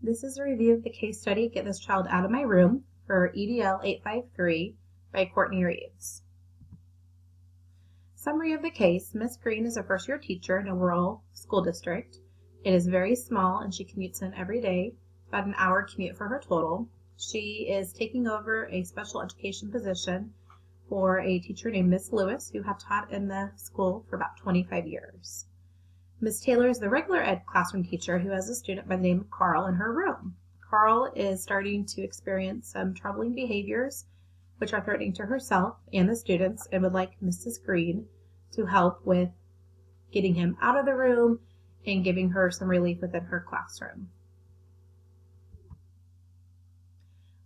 This is a review of the case study, Get This Child Out of My Room, for EDL 853 by Courtney Reeves. Summary of the case: Miss Green is a first-year teacher in a rural school district. It is very small and she commutes in every day, about an hour commute for her total. She is taking over a special education position for a teacher named Miss Lewis, who had taught in the school for about 25 years. Miss Taylor is the regular ed classroom teacher who has a student by the name of Carl in her room. Carl is starting to experience some troubling behaviors which are threatening to herself and the students, and would like Mrs. Green to help with getting him out of the room and giving her some relief within her classroom.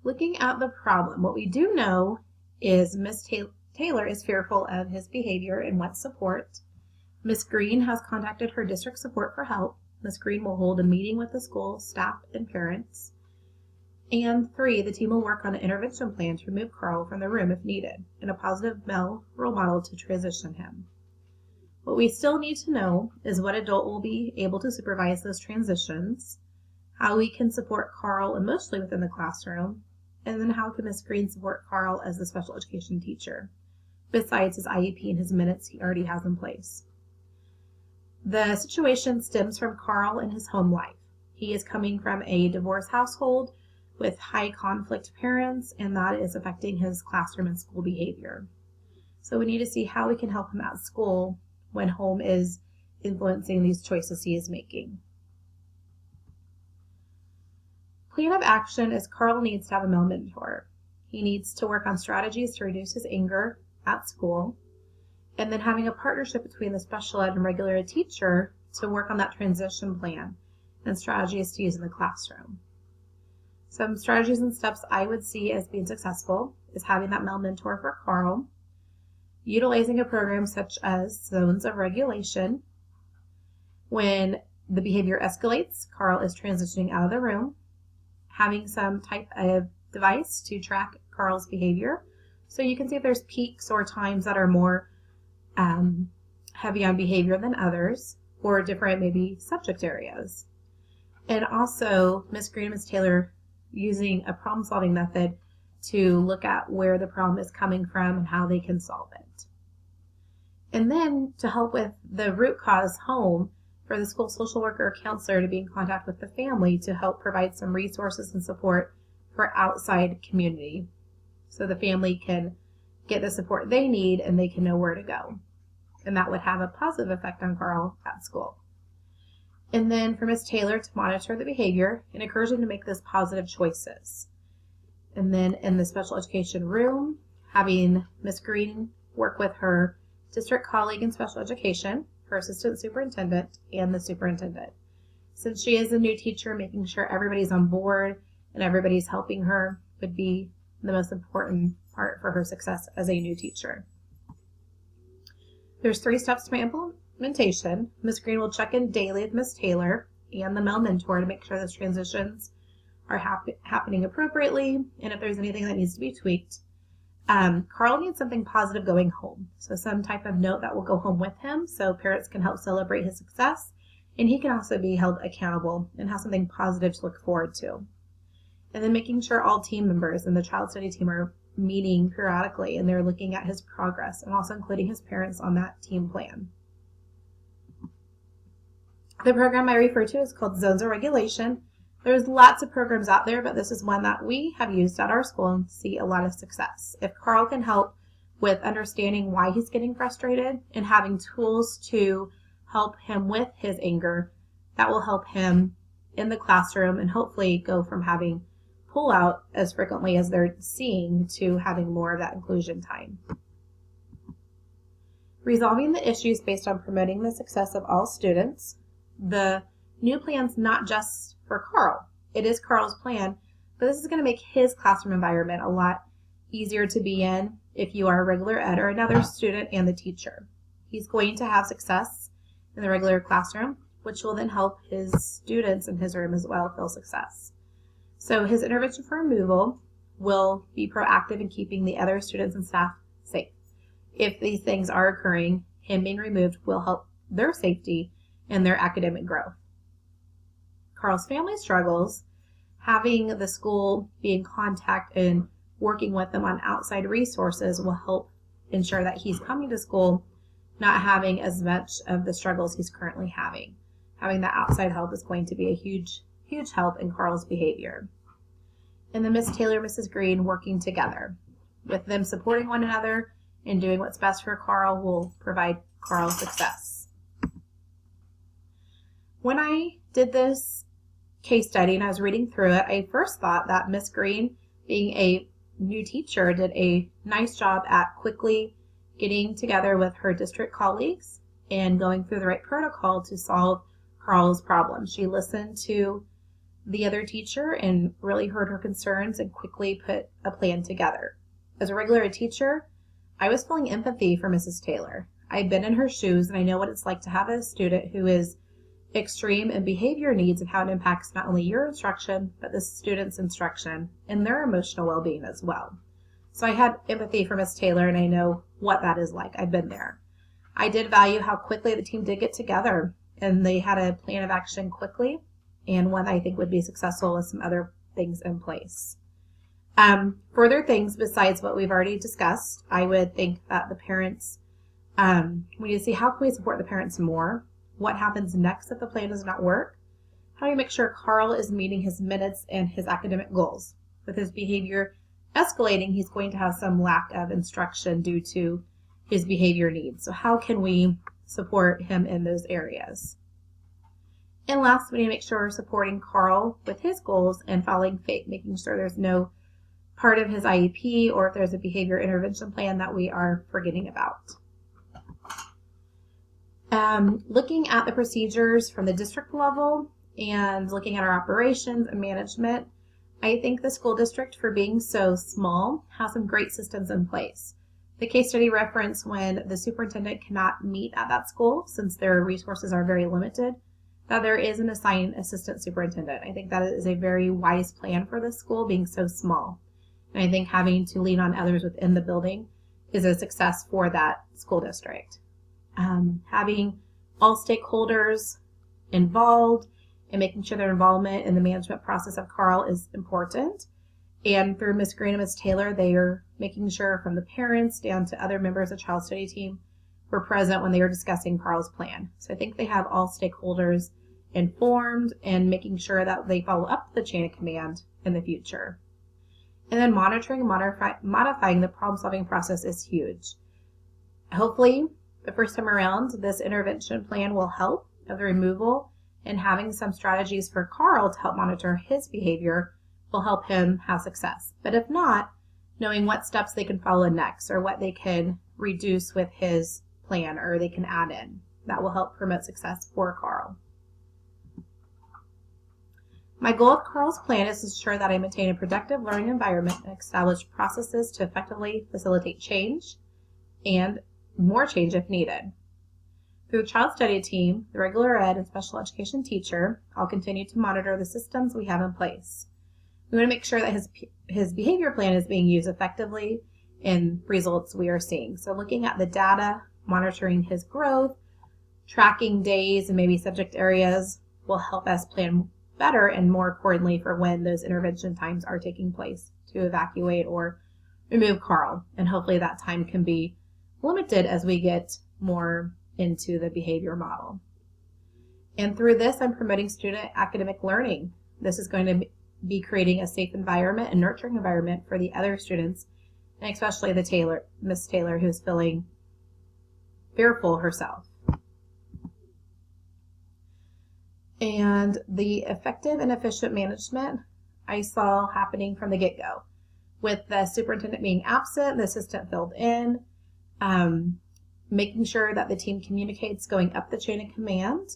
Looking at the problem, what we do know is Miss Taylor is fearful of his behavior and wants support. Miss Green has contacted her district support for help. Miss Green will hold a meeting with the school staff and parents. And 3, the team will work on an intervention plan to remove Carl from the room if needed, and a positive male role model to transition him. What we still need to know is what adult will be able to supervise those transitions, how we can support Carl emotionally within the classroom, and then how can Miss Green support Carl as the special education teacher, besides his IEP and his minutes he already has in place. The situation stems from Carl and his home life. He is coming from a divorce household with high conflict parents, and that is affecting his classroom and school behavior. So we need to see how we can help him at school when home is influencing these choices he is making. Plan of action is Carl needs to have a male mentor. He needs to work on strategies to reduce his anger at school, and then having a partnership between the special ed and regular ed teacher to work on that transition plan and strategies to use in the classroom. Some strategies and steps I would see as being successful is having that male mentor for Carl, utilizing a program such as zones of regulation. When the behavior escalates, Carl is transitioning out of the room, having some type of device to track Carl's behavior, so you can see if there's peaks or times that are more heavy on behavior than others, or different maybe subject areas. And also Miss Green and Miss Taylor using a problem solving method to look at where the problem is coming from and how they can solve it. And then to help with the root cause home, for the school social worker or counselor to be in contact with the family to help provide some resources and support for outside community, so the family can get the support they need and they can know where to go. And that would have a positive effect on Carl at school. And then for Miss Taylor to monitor the behavior and encourage him to make those positive choices. And then in the special education room, having Miss Green work with her district colleague in special education, her assistant superintendent, and the superintendent. Since she is a new teacher, making sure everybody's on board and everybody's helping her would be the most important part for her success as a new teacher. There's 3 steps to my implementation. Ms. Green will check in daily with Ms. Taylor and the male mentor to make sure those transitions are happening appropriately, and if there's anything that needs to be tweaked. Carl needs something positive going home, so some type of note that will go home with him so parents can help celebrate his success, and he can also be held accountable and have something positive to look forward to. And then making sure all team members in the child study team are meeting periodically and they're looking at his progress, and also including his parents on that team plan. The program I refer to is called Zones of Regulation. There's lots of programs out there, but this is one that we have used at our school and see a lot of success. If Carl can help with understanding why he's getting frustrated and having tools to help him with his anger, that will help him in the classroom and hopefully go from having pull out as frequently as they're seeing to having more of that inclusion time. Resolving the issues based on promoting the success of all students. The new plan's not just for Carl. It is Carl's plan, but this is going to make his classroom environment a lot easier to be in if you are a regular ed or another student and the teacher. He's going to have success in the regular classroom, which will then help his students in his room as well feel success. So his intervention for removal will be proactive in keeping the other students and staff safe. If these things are occurring, him being removed will help their safety and their academic growth. Carl's family struggles. Having the school be in contact and working with them on outside resources will help ensure that he's coming to school not having as much of the struggles he's currently having. Having that outside help is going to be a huge, huge help in Carl's behavior. And then Miss Taylor, Mrs. Green working together. With them supporting one another and doing what's best for Carl will provide Carl success. When I did this case study and I was reading through it, I first thought that Miss Green, being a new teacher, did a nice job at quickly getting together with her district colleagues and going through the right protocol to solve Carl's problem. She listened to the other teacher and really heard her concerns and quickly put a plan together. As a regular teacher, I was feeling empathy for Mrs. Taylor. I've been in her shoes and I know what it's like to have a student who is extreme in behavior needs and how it impacts not only your instruction, but the student's instruction and their emotional well-being as well. So I had empathy for Miss Taylor and I know what that is like. I've been there. I did value how quickly the team did get together and they had a plan of action quickly and one I think would be successful with some other things in place. Further things besides what we've already discussed, I would think that the parents, we need to see how can we support the parents more? What happens next if the plan does not work? How do we make sure Carl is meeting his minutes and his academic goals? With his behavior escalating, he's going to have some lack of instruction due to his behavior needs. So how can we support him in those areas? And last, we need to make sure we're supporting Carl with his goals and following FATE, making sure there's no part of his IEP or if there's a behavior intervention plan that we are forgetting about. Looking at the procedures from the district level and looking at our operations and management, I think the school district, for being so small, has some great systems in place. The case study referenced when the superintendent cannot meet at that school, since their resources are very limited, that there is an assigned assistant superintendent. I think that is a very wise plan for this school, being so small. And I think having to lean on others within the building is a success for that school district. Having all stakeholders involved and making sure their involvement in the management process of Carl is important. And through Ms. Green and Ms. Taylor, they are making sure from the parents down to other members of the child study team were present when they were discussing Carl's plan. So I think they have all stakeholders informed and making sure that they follow up the chain of command in the future. And then monitoring and modifying the problem-solving process is huge. Hopefully, the first time around, this intervention plan will help of the removal, and having some strategies for Carl to help monitor his behavior will help him have success. But if not, knowing what steps they can follow next or what they can reduce with his plan or they can add in, that will help promote success for Carl. My goal with Carl's plan is to ensure that I maintain a productive learning environment and establish processes to effectively facilitate change and more change if needed. Through the child study team, the regular ed and special education teacher, I'll continue to monitor the systems we have in place. We want to make sure that his behavior plan is being used effectively in results we are seeing. So looking at the data, monitoring his growth, tracking days and maybe subject areas will help us plan better and more accordingly for when those intervention times are taking place to evacuate or remove Carl. And hopefully that time can be limited as we get more into the behavior model. And through this, I'm promoting student academic learning. This is going to be creating a safe environment and nurturing environment for the other students, and especially the Miss Taylor, who's feeling fearful herself. And the effective and efficient management I saw happening from the get-go, with the superintendent being absent, the assistant filled in, making sure that the team communicates going up the chain of command,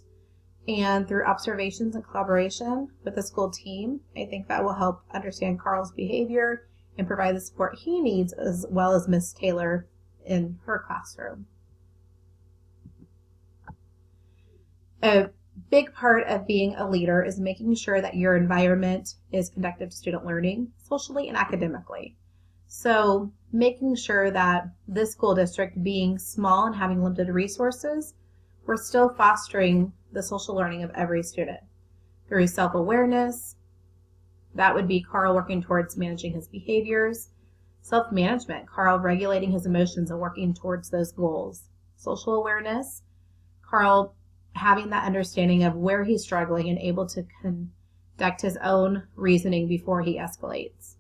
and through observations and collaboration with the school team. I think that will help understand Carl's behavior and provide the support he needs, as well as Miss Taylor in her classroom. A big part of being a leader is making sure that your environment is conducive to student learning, socially and academically. So making sure that this school district, being small and having limited resources, we're still fostering the social learning of every student through self-awareness, That would be Carl working towards managing his behaviors. Self-management, Carl regulating his emotions and working towards those goals. Social awareness, Carl having that understanding of where he's struggling and able to conduct his own reasoning before he escalates.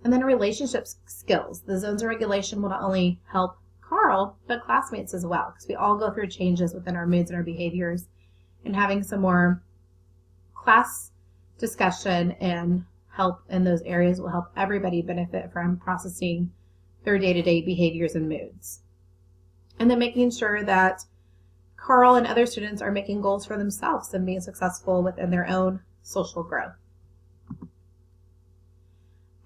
And then relationship skills. The zones of regulation will not only help Carl, but classmates as well, because we all go through changes within our moods and our behaviors, and having some more class discussion and help in those areas will help everybody benefit from processing their day-to-day behaviors and moods. And then making sure that Carl and other students are making goals for themselves and being successful within their own social growth.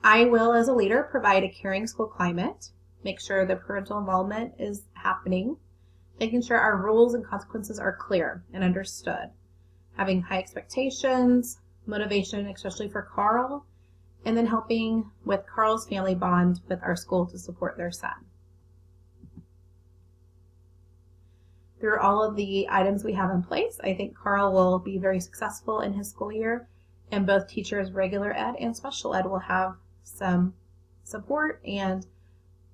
I will, as a leader, provide a caring school climate, make sure the parental involvement is happening, making sure our rules and consequences are clear and understood, having high expectations, motivation, especially for Carl, and then helping with Carl's family bond with our school to support their son. Through all of the items we have in place, I think Carl will be very successful in his school year, and both teachers, regular ed and special ed, will have some support, and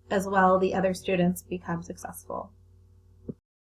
as well the other students become successful.